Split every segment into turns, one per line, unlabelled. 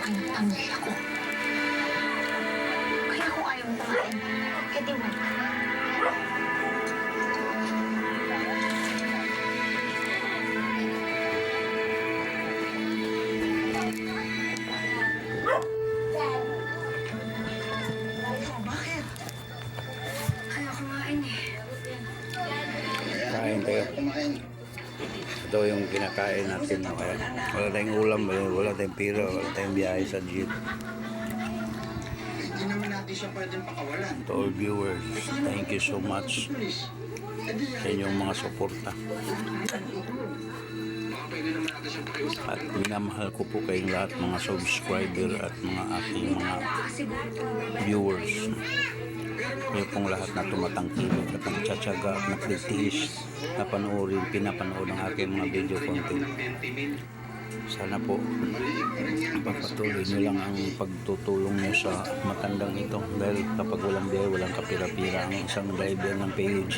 kayo ng pamilya ko. Kaya kung ayaw mo kumain, edi wala. Bakit? Ayaw kumain eh.
Kain tayo. Ito yung kinakain natin. Kaya wala tayong ulam, wala tayong pira, wala tayong biyahe sa jeep.
Hindi naman natin siya pwedeng pakawalan.
To all viewers, thank you so much sa inyong mga suporta. At minamahal ko po kayong lahat, mga subscriber at mga aking mga viewers. Kayo pong lahat na tumatangkilik at nagtsatsaga at nagtitiis na panoorin, pinapanood ang aking mga video content. Sana po pagpatuloy nyo lang ang pagtutulong nyo sa matandang ito, dahil kapag walang biyahe, walang kapira-pira ang isang driver ng PUG,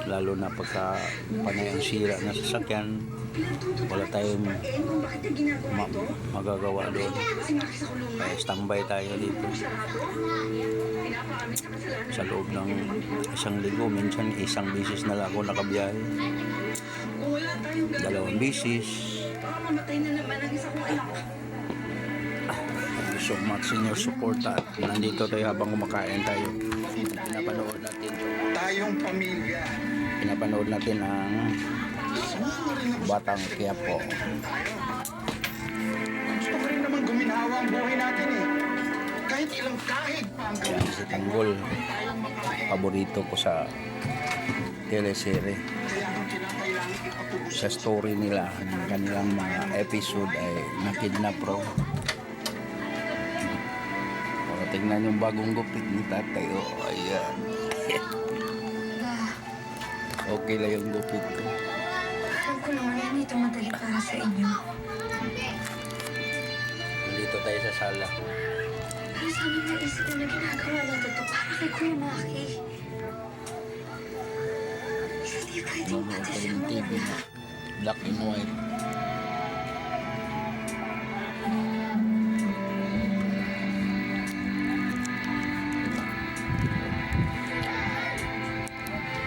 lalo na pagka panay ang sira na sasakyan, wala tayong magagawa doon. Kaya standby tayo dito sa loob ng isang linggo. Minsan isang bisis na lang ako nakabiyahe, 2 bisis. Thank you so much sa inyong support at nandito tayo habang kumakain tayo. Pinapanood natin
Tayong pamilya.
pinapanood natin ang Batang Quiapo.
Gusto ko rin naman guminhawa ang buhay natin eh. Kahit ilang kahig pa ang
Yan si Tanggol, paborito ko sa teleserye.
kaya ang kinakailangan ipatubos
Sa story nila, ang kanilang mga episode ay nakidnap raw. O, tingnan yung bagong gupit ni tatay. O, ayan. Okay lang yung gupit ko.
Alam ko naman yan, ito madali para sa inyo.
Nandito tayo sa sala.
Pero sana naisip ko na ginagawa natin ito para kay Kuya Maki. Hindi pwedeng
Manood
pati
tayo
siya
ng TV
mawala.
na black and white.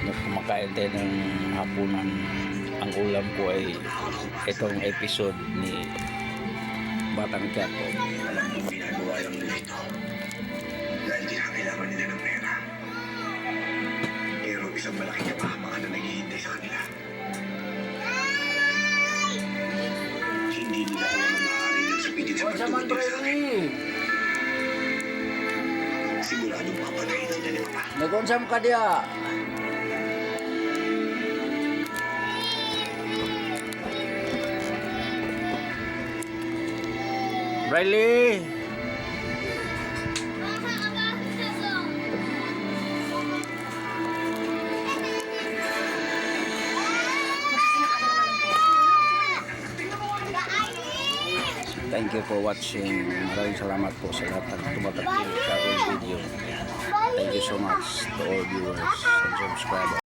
Kumakain tayo ng hapunan. Ang ulam ko ay itong episode ni Batang Quiapo.
Alam mo, ginagawa lang nila ito. Dahil kinakailangan nila ng pera. Pero isang malaking kapahamakan na naghihintay sa kanila. Hindi nila alam ang maaari ng sapitin sa pagtutuloy sa akin. Siguradong papatayin sila ni Papa.
Nag-unsam ka diya. Riley! Thank you for watching. Maraming salamat po sa lahat ng tumatakil sa aking video. Thank you so much to all viewers and subscribers.